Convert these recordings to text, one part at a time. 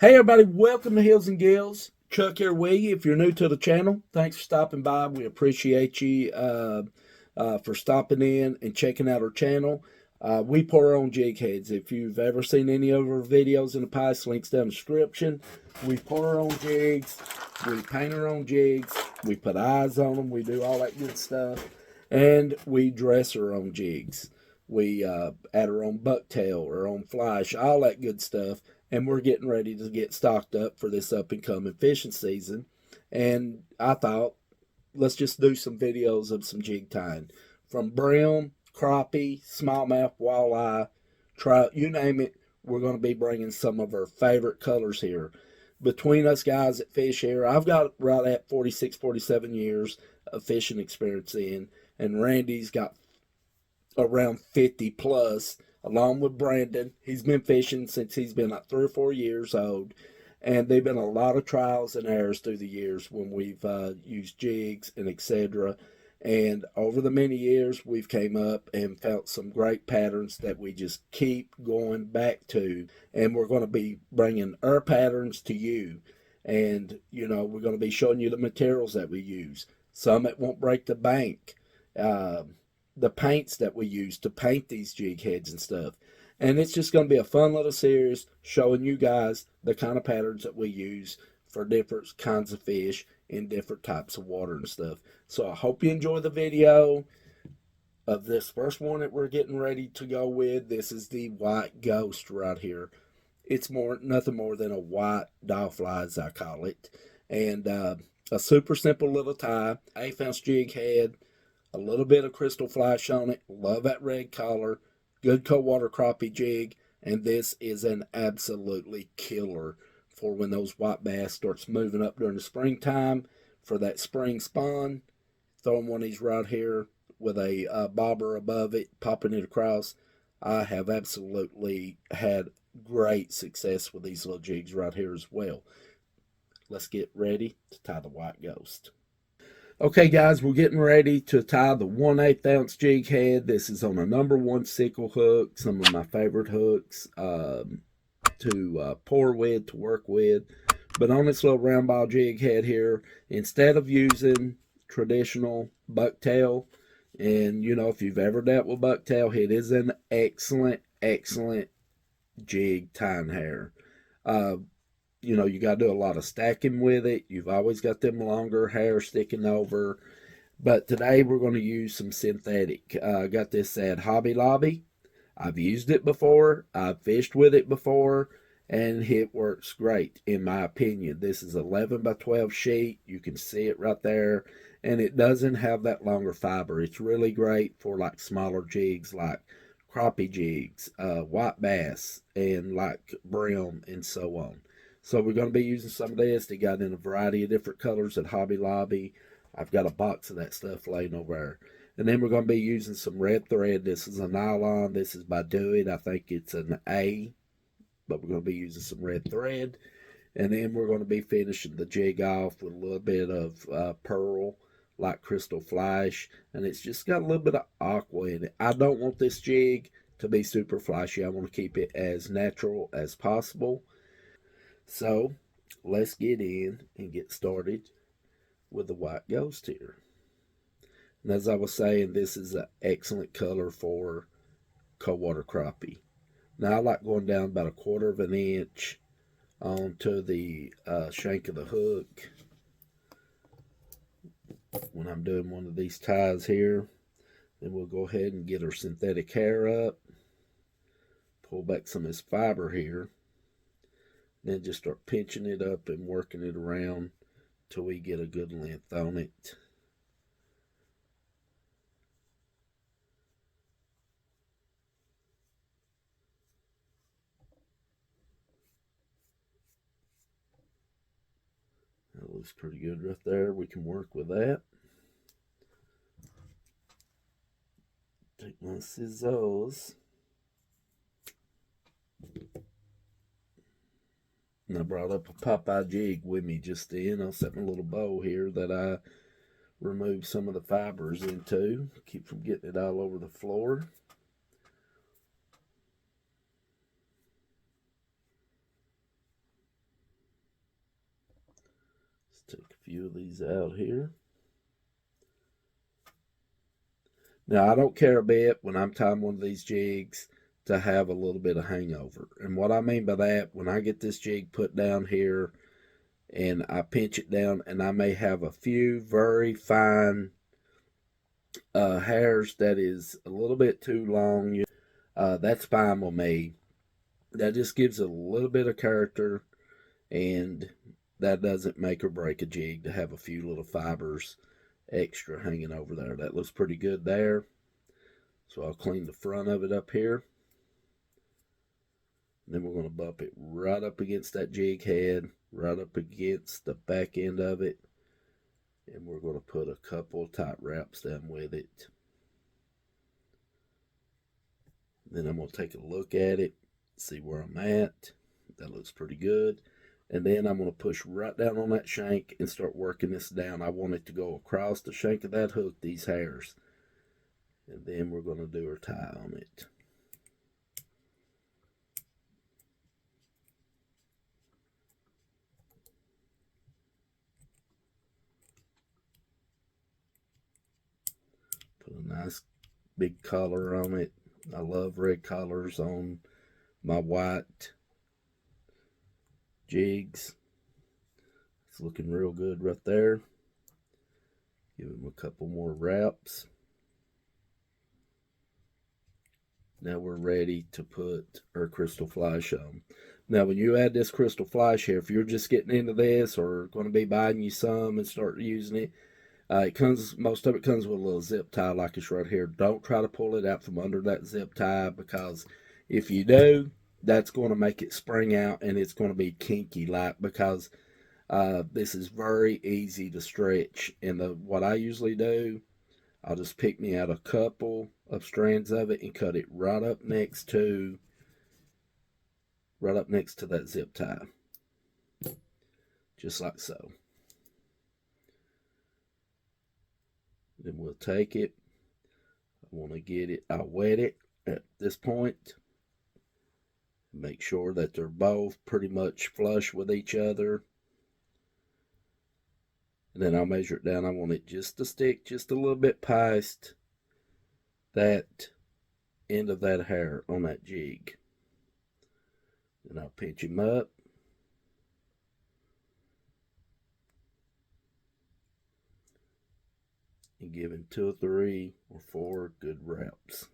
Hey everybody, welcome to Hills and Gills. Chuck here with you. If you're new to the channel, thanks for stopping by. We appreciate you for stopping in and checking out our channel. We pour our own jig heads. If you've ever seen any of our videos in the past, links down in the description. We pour our own jigs. We paint our own jigs. We put eyes on them. We do all that good stuff. And we dress our own jigs. We add our own bucktail, our own flash, all that good stuff. And we're getting ready to get stocked up for this up and coming fishing season. And I thought, let's just do some videos of some jig tying from Bream, Crappie, Smallmouth Walleye, trout, you name it. We're going to be bringing some of our favorite colors here. Between us guys that fish here, I've got right at 46, 47 years of fishing experience in, and Randy's got around 50 plus, along with Brandon. He's been fishing since he's been like 3 or 4 years old. And they've been a lot of trials and errors through the years when we've used jigs and etc. And over the many years, we've came up and found some great patterns that we just keep going back to. And we're going to be bringing our patterns to you. And, we're going to be showing you the materials that we use. Some that won't break the bank. The paints that we use to paint these jig heads and stuff. And it's just going to be a fun little series showing you guys the kind of patterns that we use for different kinds of fish in different types of water and stuff. So I hope you enjoy the video of this first one that we're getting ready to go with. This is the white ghost right here. It's nothing more than a white dowfly, as I call it. And a super simple little tie, 1/8 ounce jig head, a little bit of crystal flash on it. Love that red collar. Good cold water crappie jig. And this is an absolutely killer for when those white bass starts moving up during the springtime for that spring spawn. Throwing one of these right here with a bobber above it, popping it across. I have absolutely had great success with these little jigs right here as well. Let's get ready to tie the white ghost. Okay, guys, we're getting ready to tie the 1/8 ounce jig head. This is on a #1 sickle hook, some of my favorite hooks to pour with, to work with. But on this little round ball jig head here, instead of using traditional bucktail, and if you've ever dealt with bucktail, it is an excellent, excellent jig tying hair. You got to do a lot of stacking with it. You've always got them longer hair sticking over. But today we're going to use some synthetic. I got this at Hobby Lobby. I've used it before. I've fished with it before. And it works great, in my opinion. This is 11 by 12 sheet. You can see it right there. And it doesn't have that longer fiber. It's really great for like smaller jigs like crappie jigs, white bass, and like brim and so on. So we're going to be using some of this. They got in a variety of different colors at Hobby Lobby. I've got a box of that stuff laying over there. And then we're going to be using some red thread. This is a nylon. This is by Do It. I think it's an A. But we're going to be using some red thread. And then we're going to be finishing the jig off with a little bit of pearl, like crystal flash. And it's just got a little bit of aqua in it. I don't want this jig to be super flashy. I want to keep it as natural as possible. So let's get in and get started with the white ghost here. And as I was saying, this is an excellent color for cold water crappie. Now I like going down about 1/4 of an inch onto the shank of the hook when I'm doing one of these ties here. Then we'll go ahead and get our synthetic hair up, pull back some of this fiber here. Then just start pinching it up and working it around till we get a good length on it. That looks pretty good right there. We can work with that. Take my scissors. And I brought up a Popeye jig with me just then. I'll set my little bowl here that I removed some of the fibers into. Keep from getting it all over the floor. Take a few of these out here. Now, I don't care a bit when I'm tying one of these jigs to have a little bit of hangover. And what I mean by that, when I get this jig put down here and I pinch it down and I may have a few very fine hairs that is a little bit too long, that's fine with me. That just gives it a little bit of character, and that doesn't make or break a jig to have a few little fibers extra hanging over there. That looks pretty good there. So I'll clean the front of it up here. And then we're going to bump it right up against that jig head, right up against the back end of it. And we're going to put a couple tight wraps down with it. Then I'm going to take a look at it, see where I'm at. That looks pretty good. And then I'm going to push right down on that shank and start working this down. I want it to go across the shank of that hook, these hairs. And then we're going to do our tie on it. Put a nice big collar on it. I love red collars on my white jigs. It's looking real good right there. Give them a couple more wraps. Now we're ready to put our crystal flash on. Now when you add this crystal flash here, if you're just getting into this or going to be buying you some and start using it, most of it comes with a little zip tie like it's right here. Don't try to pull it out from under that zip tie, because if you do, that's going to make it spring out and it's going to be kinky like, because this is very easy to stretch. And what I usually do, I'll just pick me out a couple of strands of it and cut it right up next to that zip tie, just like so. Then we'll take it. I want to get it, I'll wet it at this point. Make sure that they're both pretty much flush with each other. And then I'll measure it down. I want it just to stick just a little bit past that end of that hair on that jig. Then I'll pinch him up. And give him 2 or 3 or 4 good wraps.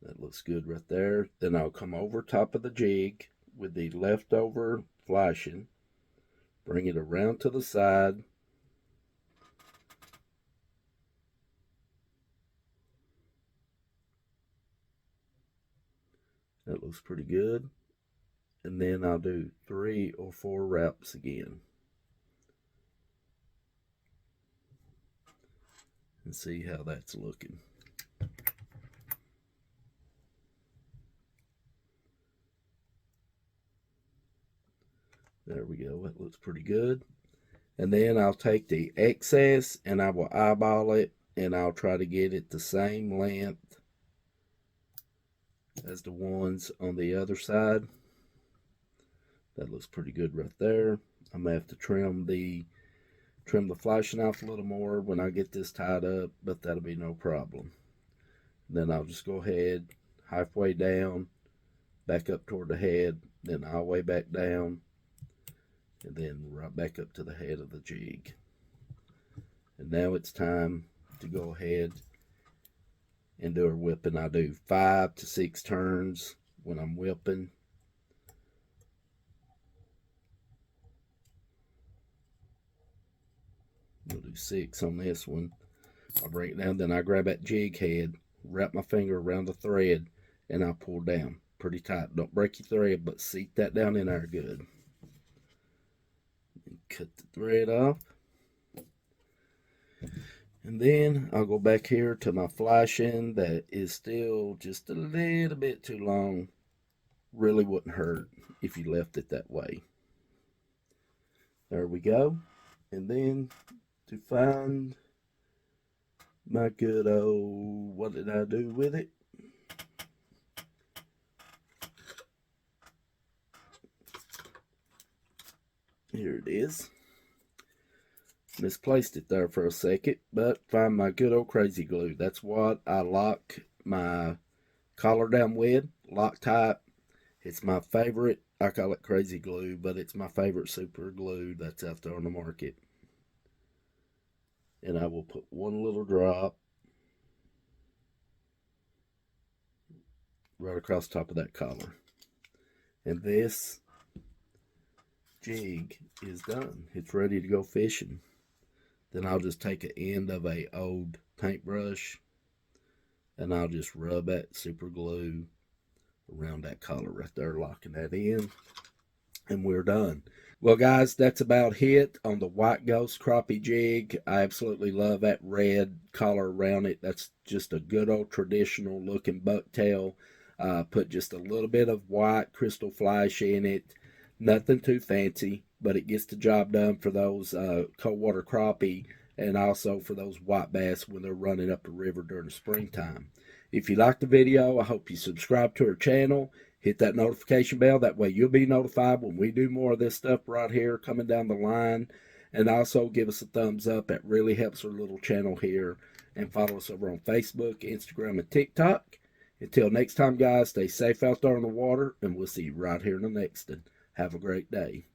That looks good right there. Then I'll come over top of the jig with the leftover flashing. Bring it around to the side. That looks pretty good. And then I'll do 3 or 4 wraps again. And see how that's looking. There we go. That looks pretty good. And then I'll take the excess and I will eyeball it, and I'll try to get it the same length as the ones on the other side. That looks pretty good right there. I'm gonna have to trim the flashing off a little more when I get this tied up, but that'll be no problem. Then I'll just go ahead halfway down, back up toward the head, then all the way back down, and then right back up to the head of the jig. And now it's time to go ahead and do our whipping. I do 5 to 6 turns when I'm whipping. We'll do 6 on this one. I'll bring it down, then I grab that jig head, wrap my finger around the thread, and I'll pull down pretty tight. Don't break your thread, but seat that down in there good. And cut the thread off. And then I'll go back here to my flashing that is still just a little bit too long. Really wouldn't hurt if you left it that way. There we go. And then to find my good old, what did I do with it? Here it is. Misplaced it there for a second, but find my good old crazy glue. That's what I lock my collar down with, Loctite. It's my favorite. I call it crazy glue, but it's my favorite super glue that's out there on the market. And I will put one little drop right across the top of that collar. And this jig is done. It's ready to go fishing. Then I'll just take an end of a old paintbrush and I'll just rub that super glue around that collar right there, locking that in, and we're done. Well, guys, that's about it on the White Ghost crappie jig. I absolutely love that red collar around it. That's just a good old traditional looking bucktail. Put just a little bit of white crystal flash in it. Nothing too fancy, but it gets the job done for those cold water crappie and also for those white bass when they're running up the river during the springtime. If you liked the video, I hope you subscribe to our channel. Hit that notification bell. That way you'll be notified when we do more of this stuff right here coming down the line. And also give us a thumbs up. That really helps our little channel here. And follow us over on Facebook, Instagram, and TikTok. Until next time, guys, stay safe out there on the water. And we'll see you right here in the next one. Have a great day.